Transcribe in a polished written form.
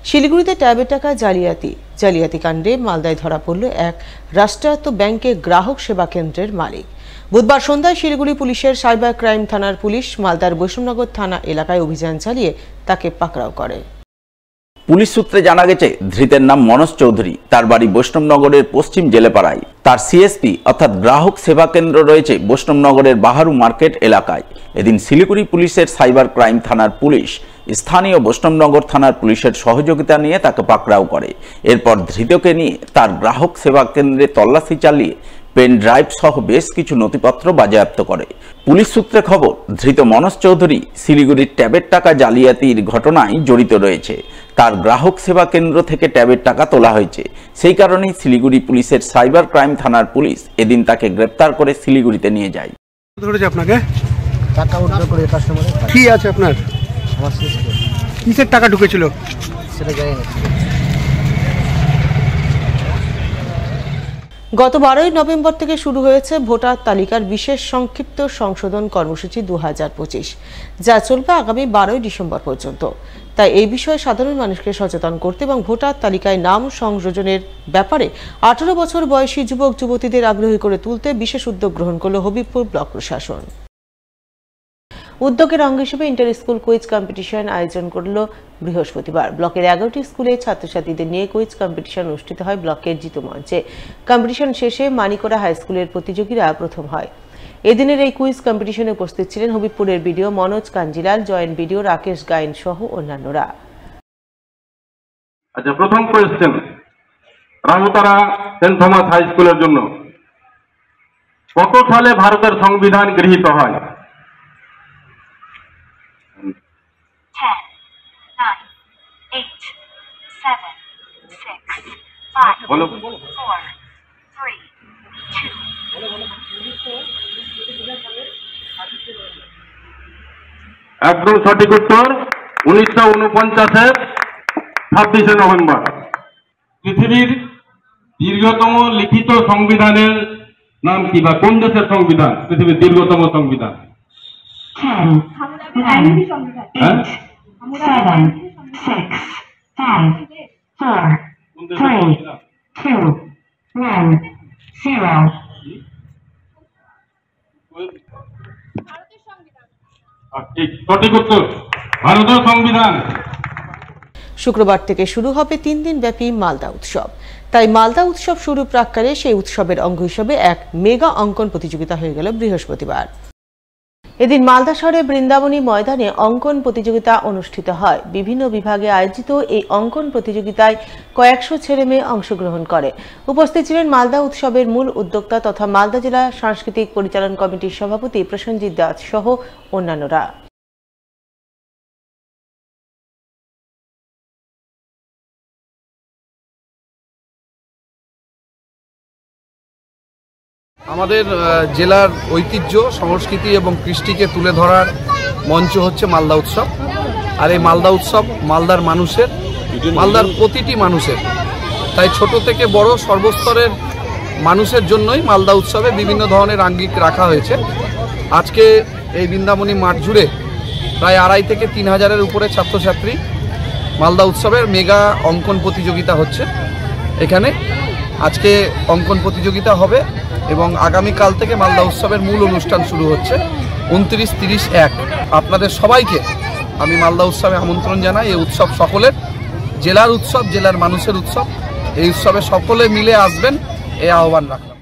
শিলিগুড়িতে ট্যাবের টাকা জালিয়াতি কাণ্ডে মালদায় ধরা পড়ল এক রাষ্ট্রায়ত্ত ব্যাংকের গ্রাহক সেবা কেন্দ্রের মালিক। বুধবার সন্ধ্যায় শিলিগুড়ি পুলিশের সাইবার ক্রাইম থানার পুলিশ মালদার বৈষ্ণবনগর থানা এলাকায় অভিযান চালিয়ে তাকে পাকড়াও করে। পুলিশ সূত্রে জানা গেছে, ধৃতের নাম মনোজ চৌধুরী। তার বাড়ি বৈষ্ণবনগরের পশ্চিম জেলেপাড়ায়। তার সিএসপি অর্থাৎ গ্রাহক সেবা কেন্দ্র রয়েছে বৈষ্ণবনগরের বাহারু মার্কেট এলাকায়। এদিন শিলিগুড়ি পুলিশের সাইবার ক্রাইম থানার পুলিশ স্থানীয় বৈষ্ণবনগর থানার পুলিশের সহযোগিতা নিয়ে তাকে পাকড়াও করে। এরপর ধৃতকে নিয়ে তার গ্রাহক সেবা কেন্দ্রে তল্লাশি চালিয়ে পেন ড্রাইভ সহ বেশ কিছু নথিপত্র বাজেয়াপ্ত করে। পুলিশ সূত্রে খবর, ধৃত মনোজ চৌধুরী শিলিগুড়ির ট্যাবের টাকা জালিয়াতির ঘটনায় জড়িত রয়েছে। তার গ্রাহক সেবা কেন্দ্র থেকে ট্যাবের টাকা তোলা হয়েছে। সেই কারণেই শিলিগুড়ি পুলিশের সাইবার ক্রাইম থানার পুলিশ এদিন তাকে গ্রেপ্তার করে শিলিগুড়িতে নিয়ে যায়। ধরেছে আপনাকে টাকা উদ্ধার করে কাস্টমারে কি আছে আপনার? আমার কিসের টাকা ঢুকেছিল সেটা জানি না। গত 12ই নভেম্বর থেকে শুরু হয়েছে ভোটার তালিকার বিশেষ সংক্ষিপ্ত সংশোধন কর্মসূচি 2025, যা চলবে আগামী 12ই ডিসেম্বর পর্যন্ত। তাই এই বিষয়ে সাধারণ মানুষকে সচেতন করতে এবং ভোটার তালিকায় নাম সংযোজনের ব্যাপারে 18 বছর বয়সী যুবক যুবতীদের আগ্রহী করে তুলতে বিশেষ উদ্যোগ গ্রহণ করল হবিবপুর ব্লক প্রশাসন। উদ্যোগের অঙ্গ হিসেবে ইন্টার স্কুল কুইজ কম্পিটিশন আয়োজন করল বৃহস্পতিবার। ব্লকের 11টি স্কুলে ছাত্রছাত্রীদের নিয়ে কুইজ কম্পিটিশন অনুষ্ঠিত হয় ব্লকের জিতু মঞ্চে। কম্পিটিশন শেষে মানিকোড়া হাই স্কুলের প্রতিযোগীরা প্রথম হয়। এদিনের এই কুইজ কম্পিটিশনে উপস্থিত ছিলেন হবিবপুরের BDO Manoj Kanjilal, joint BDO Rakesh Gayen সহ অন্যান্যরা। আচ্ছা, প্রথম question Ramtara Saint Thomas High স্কুলের জন্য। কত সালে ভারতের সংবিধান গৃহীত হয়? 10, 9, 8, 7, 6, 5, 4, 3, 2. একদম সঠিক উত্তর 1949-এর 26শে নভেম্বর। পৃথিবীর দীর্ঘতম লিখিত সংবিধানের নাম কি, বা কোন দেশের সংবিধান পৃথিবীর দীর্ঘতম সংবিধান? 10, 9, 8, 7, 6, 5, 4, 3, 2, 1, 0. সঠিক উত্তর ভারতের সংবিধান। শুক্রবার থেকে শুরু হবে 3 দিন ব্যাপী মালদা উৎসব। তাই মালদা উৎসব শুরু প্রাক্কালে সেই উৎসবের অঙ্গ হিসেবে এক মেগা অঙ্কন প্রতিযোগিতা হয়ে গেল বৃহস্পতিবার। এদিন মালদা শহরের বৃন্দাবনী ময়দানে অঙ্কন প্রতিযোগিতা অনুষ্ঠিত হয়। বিভিন্ন বিভাগে আয়োজিত এই অঙ্কন প্রতিযোগিতায় কয়েকশো ছেলে মেয়ে অংশগ্রহণ করে। উপস্থিত ছিলেন মালদা উৎসবের মূল উদ্যোক্তা তথা মালদা জেলা সাংস্কৃতিক পরিচালন কমিটির সভাপতি প্রসেনজিৎ দাস সহ অন্যান্যরা। আমাদের জেলার ঐতিহ্য, সংস্কৃতি এবং কৃষ্টিকে তুলে ধরার মঞ্চ হচ্ছে মালদা উৎসব। আর এই মালদা উৎসব মালদার মানুষের, মালদার প্রতিটি মানুষের, তাই ছোট থেকে বড় সর্বস্তরের মানুষের জন্যই মালদা উৎসবে বিভিন্ন ধরনের আঙ্গিক রাখা হয়েছে। আজকে এই বৃন্দাবনী মাঠ জুড়ে প্রায় 2,500 থেকে 3,000-এর উপরে ছাত্রছাত্রী মালদা উৎসবের মেগা অঙ্কন প্রতিযোগিতা হচ্ছে। এখানে আজকে অঙ্কন প্রতিযোগিতা হবে এবং আগামীকাল থেকে মালদা উৎসবের মূল অনুষ্ঠান শুরু হচ্ছে 29, 30, 1। আপনাদের সবাইকে আমি মালদা উৎসবে আমন্ত্রণ জানাই। এই উৎসব সকলের, জেলার উৎসব, জেলার মানুষের উৎসব। এই উৎসবে সকলে মিলে আসবেন এই আহ্বান রাখলাম।